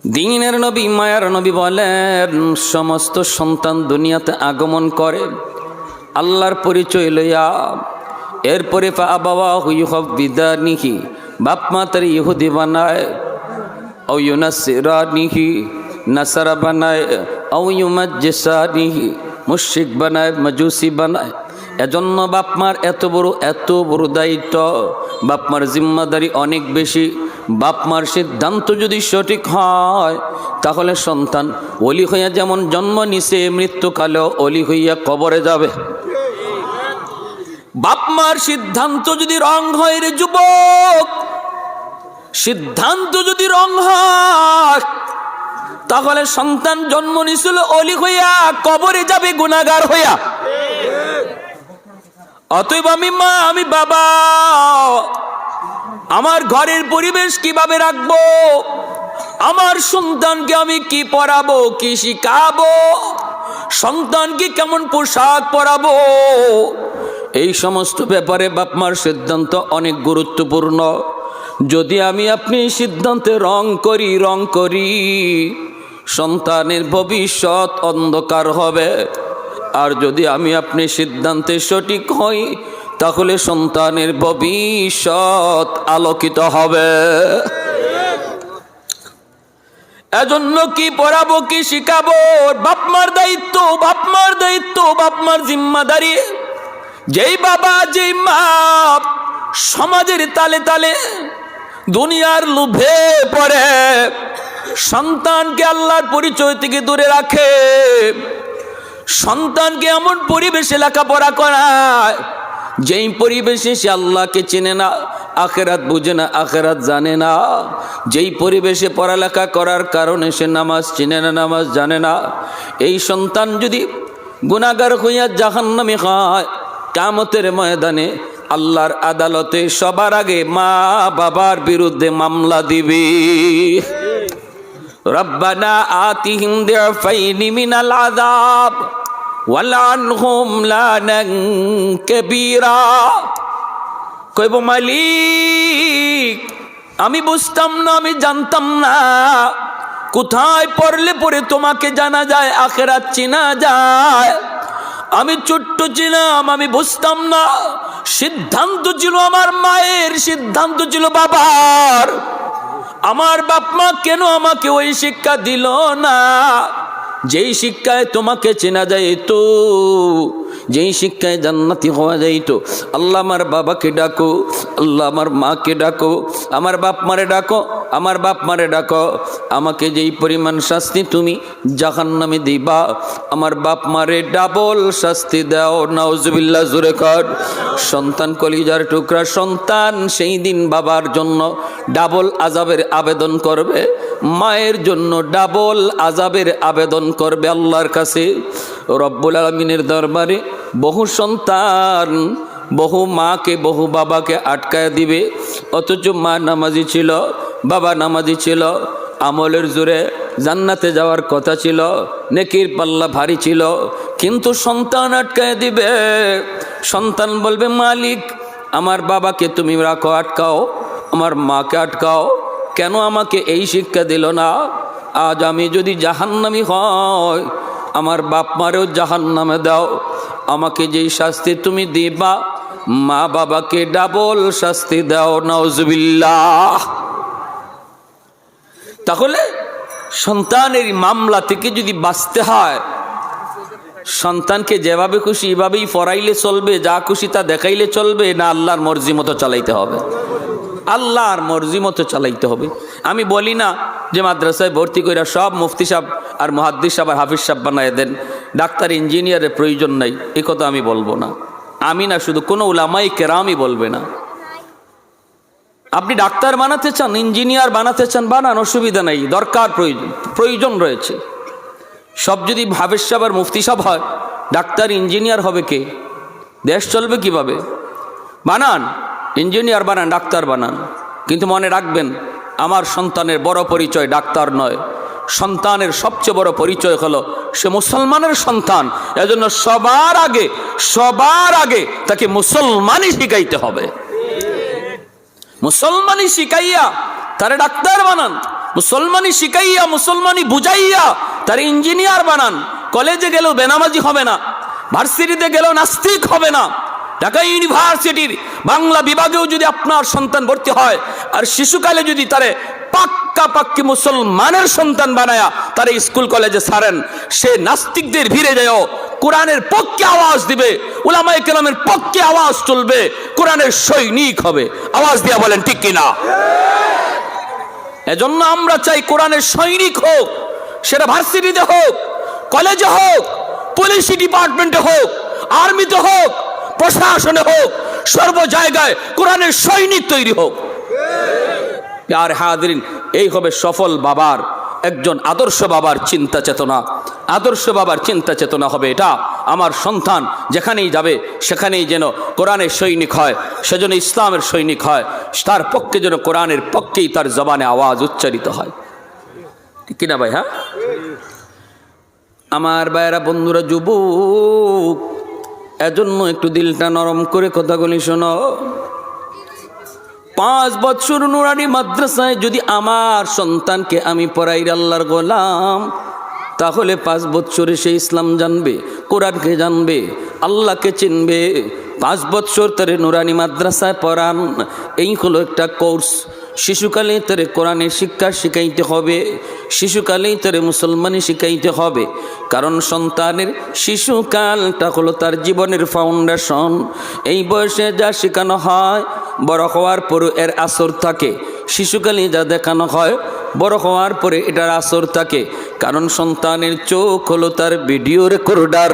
দিনের নবী মায়ার নবী বলেন, সমস্ত সন্তান দুনিয়াতে আগমন করে আল্লাহর পরিচয় লইয়া। এরপরে ফাআবাওয়াহু ইউহাব্বিদানিহি, বাপ মা তার ইহুদি বানায়, আও ইউনাসসিরানিহি, নাসারা বানায়, আও ইউমাজ্জিসানিহি, মুশরিক বানায়, মাজুসি বানায়। এজন্য বাপ মার এত বড় দায়িত্ব, বাপ মার জিম্মাদারি অনেক বেশি। বাপ মার সিদ্ধান্ত যদি সঠিক হয় তাহলে সন্তান অলি হইয়া যেমন জন্ম নিছে, মৃত্যুকালেও অলি হইয়া কবরে যাবে। বাপ মার সিদ্ধান্ত যদি রং হয় রে যুবক, সিদ্ধান্ত যদি রং হয় তাহলে সন্তান জন্ম নিছিল অলি হইয়া, কবরে যাবে গুনাহগার হইয়া। অতএব আমি মা, আমি বাবা, আমার ঘরের পরিবেশ কিভাবে রাখবো, আমার সন্তানকে আমি কি পড়াবো, কি শিখাবো, সন্তানকে কেমন পোশাক পরাবো, এই সমস্ত ব্যাপারে বাপ মার সিদ্ধান্ত অনেক গুরুত্বপূর্ণ। যদি আমি আপনি সিদ্ধান্তে রং করি সন্তানের ভবিষ্যৎ অন্ধকার হবে। আর যদি আমি আপনি সিদ্ধান্তে সঠিক হই তাহলে সন্তানের ভবিষ্যৎ আলোকিত হবে। এজন্য কি পড়াবো, কি শিখাবো, বাপমার দায়িত্ব, বাপমার জিম্মাদারি। যেই বাবা, যেই মা সমাজের তালে তালে দুনিয়ার লোভে পড়ে সন্তানকে আল্লাহর পরিচয় থেকে দূরে রাখে, সন্তানকে এমন পরিবেশে লেখাপড়া করায় যেই পরিবেশে সে আল্লাহকে চেনে না, আখেরাত বুঝে না, আখেরাত জানে না, যেই পরিবেশে পড়ালেখা করার কারণে সে নামাজ চিনে না, নামাজ জানে না, এই সন্তান যদি গুনাহগার হইয়া জাহান্নামে হয়, কিয়ামতের ময়দানে আল্লাহর আদালতে সবার আগে মা বাবার বিরুদ্ধে মামলা দিবি। রব্বানা আতিহিম দিফাইনি মিনাল আযাব ওয়ালআনহুম লানান কাবীরা। কইব মালিক, আমি বুঝতাম না, আমি জানতাম না, কোথায় পড়লে পরে তোমাকে জানা যায়, আখিরাত চিনা যায়। আমি ছোট্ট ছিলাম, আমি বুঝতাম না, সিদ্ধান্ত ছিল আমার মায়ের, সিদ্ধান্ত ছিল বাবার। আমার বাপ মা কেন আমাকে ওই শিক্ষা দিল না যেই শিক্ষায় তোমাকে চেনা যাইতো, যেই শিক্ষায় জান্নাতি হওয়া যাইতো। আল্লাহ আমার বাবাকে ডাকো, আল্লাহ আমার মাকে ডাকো, আমার বাপ মারে ডাকো, আমার বাপ মারে ডাকো। আমাকে যেই পরিমাণ শাস্তি তুমি জাহান্নামে দিবা, আমার বাপ মারে ডাবল শাস্তি দাও। নাউজুবিল্লাহ, জোরে কর। সন্তান কলিজার টুকরা, সন্তান সেই দিন বাবার জন্য ডাবল আযাবের আবেদন করবে, মায়ের জন্য ডাবল আযাবের আবেদন করবে আল্লাহর কাছে। রব্বুল আলামিনের দরবারে বহু সন্তান বহু মাকে, বহু বাবাকে আটকায় দিবে, অথচ মা নামাজি ছিল, বাবা নামাজি ছিল, আমলের জোরে জান্নাতে যাওয়ার কথা ছিল, নেকির পাল্লা ভারী ছিল, কিন্তু সন্তান আটকায় দিবে। সন্তান বলবে, মালিক আমার বাবাকে তুমি রাখো, আটকাও, আমার মাকে আটকাও, কেন আমাকে এই শিক্ষা দিল না? আজ আমি যদি জাহান্নামী হয়, আমার বাপ মারেও জাহান্নামে দাও। আমাকে যেই শাস্তি তুমি দিবা, মা বাবাকে ডাবল শাস্তি দাও। নাউজুবিল্লাহ। তাহলে সন্তানের মামলা থেকে যদি বাঁচতে হয়, সন্তানকে যেভাবে খুশি এভাবেই পড়াইলে চলবে, যা খুশি তা দেখাইলে চলবে না, আল্লাহর মর্জি মতো চালাইতে হবে? আল্লাহর মর্জি মতো চালাইতে হবে। আমি বলি না যে মাদ্রাসায় ভর্তি করে সব মুফতি সাহেব আর মুহাদ্দিস সাহেব আর হাফিজ সাহেব বানায় দেন, ডাক্তার ইঞ্জিনিয়ারের প্রয়োজন নাই, এ কথা আমি বলবো না। আমি না, শুধু কোনো উলামায়ে কেরামই বলবে না। আপনি ডাক্তার বানাতে চান, ইঞ্জিনিয়ার বানাতে চান, বানান, অসুবিধা নেই, দরকার প্রয়োজন রয়েছে। সব যদি হাফিজ সাহেব আর মুফতি সাহেব হয়, ডাক্তার ইঞ্জিনিয়ার হবে কে? দেশ চলবে কিভাবে? বানান, ইঞ্জিনিয়ার বানান, ডাক্তার বানান, কিন্তু মনে রাখবেন আমার সন্তানের বড় পরিচয় ডাক্তার নয়, সন্তানের সবচেয়ে বড় পরিচয় হলো সে মুসলমানের সন্তান। এজন্য সবার আগে তাকে মুসলমানই শিখাইতে হবে। মুসলমানই শিখাইয়া তারে ডাক্তার বানান, মুসলমানি শিখাইয়া, মুসলমানি বুঝাইয়া তার ইঞ্জিনিয়ার বানান। কলেজে গেলেও বেনামাজি হবে না, ভার্সিটিতে গেলেও নাস্তিক হবে না। ঢাকা ইউনিভার্সিটির বাংলা বিভাগেও যদি আপনার সন্তান ভর্তি হয় আর শিশুকালে যদি তারে পাক্কি মুসলমানের সন্তান বানায়া তারে স্কুল কলেজে ছাড়েন, সে নাস্তিকদের ভিড়ে যায় কোরআনের পক্ষে আওয়াজ দিবে, উলামায়ে কেরামের পক্ষে আওয়াজ তুলবে, কোরআনের সৈনিক হবে। আওয়াজ দিয়া বলেন ঠিক কিনা? এজন্য আমরা চাই কোরআনের সৈনিক হোক, সেটা ভার্সিটিতে হোক, কলেজে হোক, পুলিশ ডিপার্টমেন্টে হোক, আর্মিতে হোক, প্রশাসনে হোক, সর্ব জায়গায় কোরআনের সৈনিক তৈরি হোক। আর হাদিরিন, এই হবে সফল বাবার, একজন আদর্শ বাবার চিন্তা চেতনা। আদর্শ বাবার চিন্তা চেতনা হবে এটা, আমার সন্তান যেখানেই যাবে সেখানেই যেন কোরআনের সৈনিক হয়, সেজন্য ইসলামের সৈনিক হয়, তার পক্ষে যেন কোরআনের পক্ষেই তার জবানে আওয়াজ উচ্চারিত হয়। ঠিক কিনা ভাই? হ্যাঁ, আমার ভাইয়েরা, বন্ধুরা, যুবক, এজন্য একটু দিলটা নরম করে কথাগুলি শোনো। 5 বছর নুরানি মাদ্রাসায় যদি আমার সন্তানকে আমি পড়াই আল্লাহর গোলাম, তাহলে 5 বছরে সে ইসলাম জানবে, কোরআনকে জানবে, আল্লাহকে চিনবে। 5 বছর তারে নুরানি মাদ্রাসায় পড়ান, এই হলো একটা কোর্স। শিশুকালেই তারে কোরআনের শিক্ষা শিখাইতে হবে, শিশুকালেই তারে মুসলমানি শিখাইতে হবে। কারণ সন্তানের শিশুকালটা হলো তার জীবনের ফাউন্ডেশন। এই বয়সে যা শেখানো হয় বড় হওয়ার পরও এর আসর থাকে, শিশুকালে যা দেখানো হয় বড় হওয়ার পরে এটার আসর থাকে। কারণ সন্তানের চোখ হলো তার ভিডিও রেকর্ডার,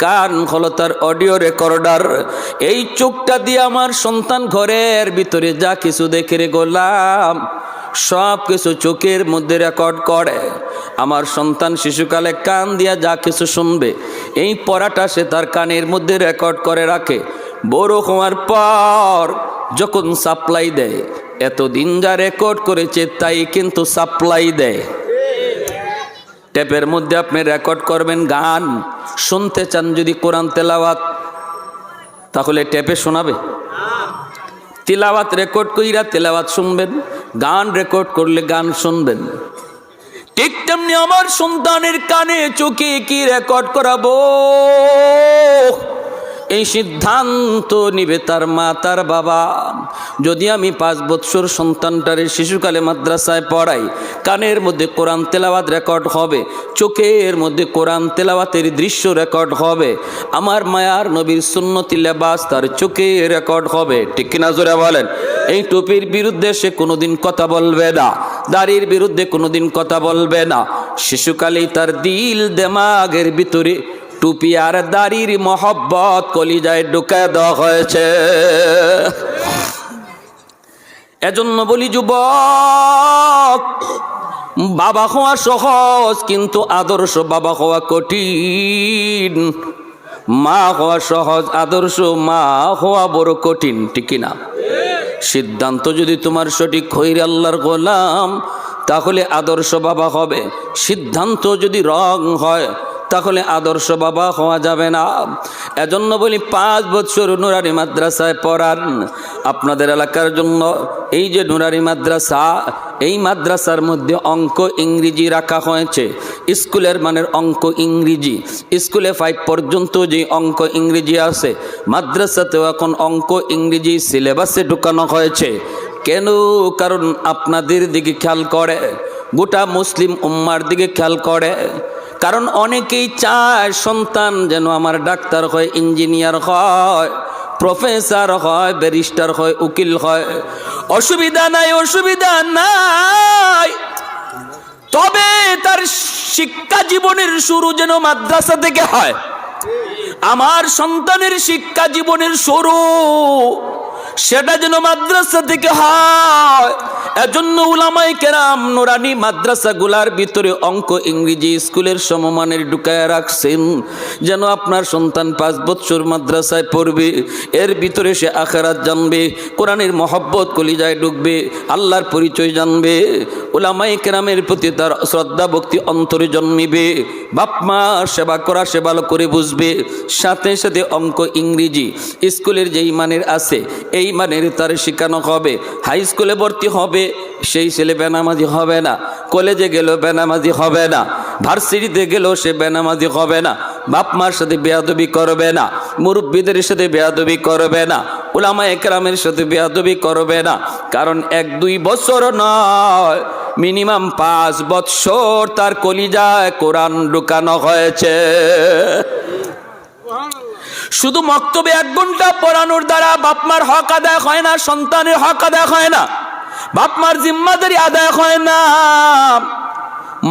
কান হলো তার অডিও রেকর্ডার। এই চোখটা দিয়ে আমার সন্তান ঘরের ভিতরে যা কিছু দেখে রে গোলাম, সব কিছু চোখের মধ্যে রেকর্ড করে। আমার সন্তান শিশুকালে কান দিয়া যা কিছু শুনবে, এই পড়াটা সে তার কানের মধ্যে রেকর্ড করে রাখে। বড় হওয়ার পর যখন সাপ্লাই দেয়, এতদিন যা রেকর্ড করেছে তাই কিন্তু সাপ্লাই দেয়। টেপের মধ্যে আপনি রেকর্ড করবেন গান, শুনতে চান যদি কোরআন তেলাওয়াত, তাহলে টেপে শোনাবে? তিলাওয়াত রেকর্ড কইরা তেলাওয়াত শুনবেন, গান রেকর্ড করলে গান শুনবেন। ঠিক তেমনি আমার সন্তানের কানে চোখে কি রেকর্ড করাবো, এই সিদ্ধান্ত নিবে তার মা, তার বাবা। যদি আমি 5 বছর সন্তানটারে শিশুকালে মাদ্রাসায় পড়াই, কানের মধ্যে কোরআন তেলাওয়াত রেকর্ড হবে, চোখের মধ্যে কোরআন তেলাওয়াতের দৃশ্য রেকর্ড হবে, আমার মায়ার নবীর সুন্নতি লেবাস তার চোখে রেকর্ড হবে। ঠিক কিনা জোরে বলেন? এই টুপির বিরুদ্ধে সে কোনোদিন কথা বলবে না, দাড়ির বিরুদ্ধে কোনোদিন কথা বলবে না। শিশুকালেই তার দিল দেমাগের ভিতরে টুপি আর দাড়ির মহব্বত কলিজায় ঢুকায় দেওয়া হয়েছে। এজন্য বলি যুবক, বাবা হওয়া সহজ, কিন্তু আদর্শ বাবা হওয়া কঠিন। মা হওয়া সহজ, আদর্শ মা হওয়া বড় কঠিন। ঠিক না? সিদ্ধান্ত যদি তোমার সঠিক হইরে আল্লাহর গোলাম, তাহলে আদর্শ বাবা হবে। সিদ্ধান্ত যদি রং হয়, তাহলে আদর্শ বাবা হওয়া যাবে না। এজন্য বলি 5 বছর নুরানি মাদ্রাসায় পড়ান। আপনাদের এলাকার জন্য এই যে নুরানি মাদ্রাসা, এই মাদ্রাসার মধ্যে অঙ্ক ইংরেজি রাখা হয়েছে। স্কুলের মানের অঙ্ক ইংরেজি, স্কুলে 5 পর্যন্ত যে অঙ্ক ইংরেজি আছে, মাদ্রাসাতেও এখন অঙ্ক ইংরেজি সিলেবাসে ঢুকানো হয়েছে। কেন? কারণ আপনাদের দিকে খেয়াল করে, গোটা মুসলিম উম্মার দিকে খেয়াল করে। কারণ অনেকেই চায় সন্তান যেন আমার ডাক্তার হয়, ইঞ্জিনিয়ার হয়, প্রফেসর হয়, ব্যারিস্টার হয়, উকিল হয়। অসুবিধা নাই, অসুবিধা নাই, তবে তার শিক্ষা জীবনের শুরু যেন মাদ্রাসা থেকে হয়। আমার সন্তানের শিক্ষা জীবনের শুরু সেটা যেন মাদ্রাসা থেকে হয়। এজন্য উলামায়ে কেরাম নুরানি মাদ্রাসাগুলার ভিতরে অঙ্ক ইংরেজি স্কুলের সমমানের ঢুকায় রাখছেন, যেন আপনার সন্তান 5 বছর মাদ্রাসায় পড়বে, এর ভিতরে সে আখিরাত জানবে, কোরআনের মহব্বত কলিজায় ঢুকবে, আল্লাহর পরিচয় জানবে, উলামায়ে কেরামের প্রতি তার শ্রদ্ধা ভক্তি অন্তরে জন্মিবে, বাপ মা সেবা করা সে ভালো করে বুঝবে। সাথে সাথে অঙ্ক ইংরেজি স্কুলের যেই মানের আছে এই মানের তার শেখানো হবে। হাই স্কুলে ভর্তি হবে, সেই ছেলে বেনামাজি হবে না, কলেজে গেলেও বেনামাজি হবে না, ভার্সিটিতে গেলেও সে বেনামাজি হবে না, বাপ মার সাথে বেয়াদবি করবে না, মুরব্বীদের সাথে বেয়াদবি করবে না, উলামা একরামের সাথে বেয়াদবি করবে না। কারণ 1-2 বছর নয়, মিনিমাম 5 বছর তার কলিজায় কোরআন ঢুকানো হয়েছে। শুধু মক্তবে 1 ঘন্টা পড়ানোর দ্বারা বাপ মার হক আদায় হয় না, সন্তানের হক আদায় হয় না, বাপ মার জিম্মাদারি আদায় হয় না।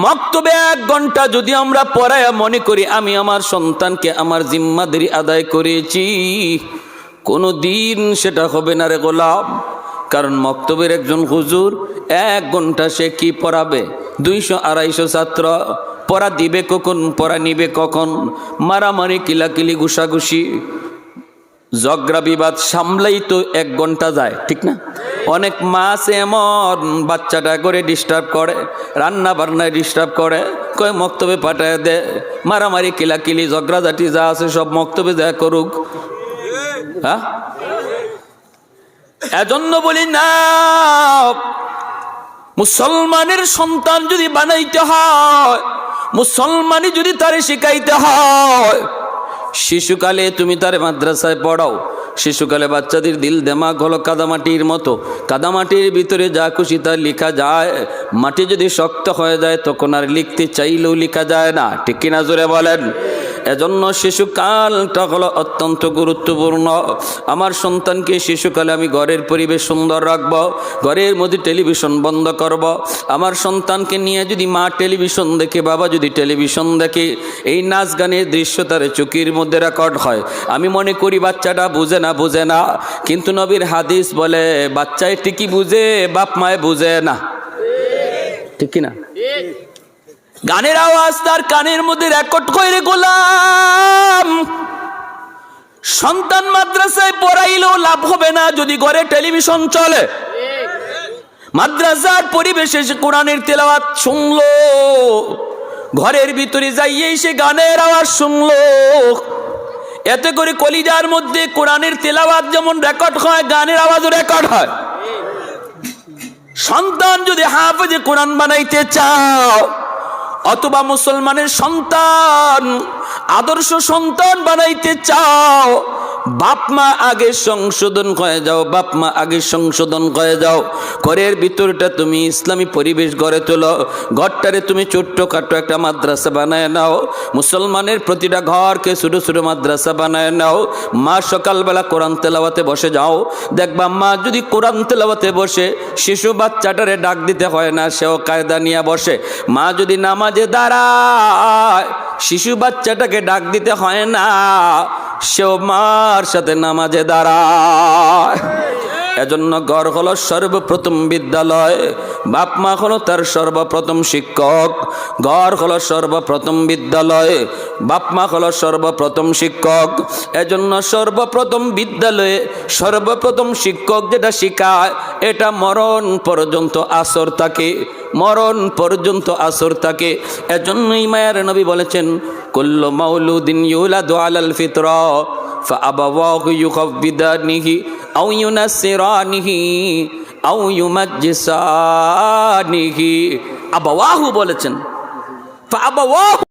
মক্তবে 1 ঘন্টা যদি আমরা পড়ায় মনে করি আমি আমার সন্তানকে আমার জিম্মাদারি আদায় করেছি, কোনো দিন সেটা হবে না রে গোলাম। কারণ মক্তবের একজন হুজুর 1 ঘন্টা সে কি পড়াবে? 200-250 ছাত্র পড়া দিবে কখন, পড়া নিবে কখন? মারামারি, কিলাকিলি, ঘুষাঘুষি, ঝগড়া বিবাদ সামলাই তো 1 ঘন্টা যায়, ঠিক না? অনেক মা আছে এমন বাচ্চাটা করে ডিস্টার্ব করে, রান্না বান্নায় ডিস্টার্ব করে, কয় মক্তবে পাঠায় দে, মারামারি কিলাকিলি ঝগড়াঝাটি যা আছে সব মক্তবে যা করুক। হ্যাঁ, এজন্য বলি না, মুসলমানের সন্তান যদি বানাইতে হয়, মুসলমানই যদি তারে শিখাইতে হয়, শিশুকালে তুমি তারে মাদ্রাসায় পড়াও। শিশুকালে বাচ্চাদের দিল দেমাগ হলো কাদামাটির মতো, কাদামাটির ভিতরে যা খুশি তা লেখা যায়। মাটি যদি শক্ত হয়ে যায় তখন আর লিখতে চাইলেও লেখা যায় না, ঠিক কিনা জোরে বলেন? এজন্য শিশুকালটা হলো অত্যন্ত গুরুত্বপূর্ণ। আমার সন্তানকে শিশুকালে আমি ঘরের পরিবেশ সুন্দর রাখব, ঘরের মধ্যে টেলিভিশন বন্ধ করব। আমার সন্তানকে নিয়ে যদি মা টেলিভিশন দেখে, বাবা যদি টেলিভিশন দেখে, এই নাচ গানের দৃশ্য তার চোখের মধ্যে রেকর্ড হয়, আমি মনে করি বাচ্চাটা বুঝে না, কিন্তু নবীর হাদিস বলে বাচ্চায় ঠিকই বুঝে, বাপ মায় বুঝে না, ঠিক কিনা? গানের আওয়াজ তার কানের মধ্যে রেকর্ড করে গোলাম। সন্তান মাদ্রাসায় পড়াইলেও লাভ হবে না যদি ঘরে টেলিভিশন চলে। মাদ্রাসার পরিবেশে সে কোরআনের তেলাওয়াত শুনলো, ঘরের ভিতরে যাইয়েই সে গানের আওয়াজ শুনলো, এতে করে কলিজার মধ্যে কোরআনের তেলাওয়াত যেমন রেকর্ড হয়, গানের আওয়াজও রেকর্ড হয়। সন্তান যদি হাফেজে কোরআন বানাইতে চাও, অথবা মুসলমানের সন্তান আদর্শ সন্তান বানাইতে চাও, বাপ মা আগে সংশোধন হয়ে যাও, বাপ মা আগে সংশোধন হয়ে যাও। ঘরের ভিতরটা তুমি ইসলামী পরিবেশ গড়ে তোলো, ঘরটারে তুমি ছোট্টখাটো একটা মাদ্রাসা বানায় নাও, মুসলমানের প্রতিটা ঘরকে ছোটো ছোটো মাদ্রাসা বানায় নাও। মা সকালবেলা কোরআন তেলাওয়াতে বসে যাও, দেখবা মা যদি কোরআন তেলাওয়াতে বসে, শিশু বাচ্চাটারে ডাক দিতে হয় না, সেও কায়দা নিয়ে বসে। মা যদি নামাজে দাঁড়ায়, শিশু বাচ্চাটাকে ডাক দিতে হয় না, সেও মার সাথে নামাজে দাঁড়ায়। এজন্য ঘর হলো সর্বপ্রথম বিদ্যালয়, বাপ মা হলো তার সর্বপ্রথম শিক্ষক। ঘর হলো সর্বপ্রথম বিদ্যালয়, বাপ মা হলো সর্বপ্রথম শিক্ষক। এজন্য সর্বপ্রথম বিদ্যালয়ে সর্বপ্রথম শিক্ষক যেটা শিখায়, এটা মরণ পর্যন্ত আসর থাকে, মরণ পর্যন্ত আসর থাকে। এজন্যই মায়ার নবী বলেছেন, কুল্লু মাউলুদিন ইউলাদু আলাল ফিতরা ফাআবাওয়াহু ইউহাব্বিদানিহি আও ইউনাসসিরানিহি আও ইউমাজ্জিসানিহি। আবাওয়াহু বলেছেন, ফাআবাওয়াহু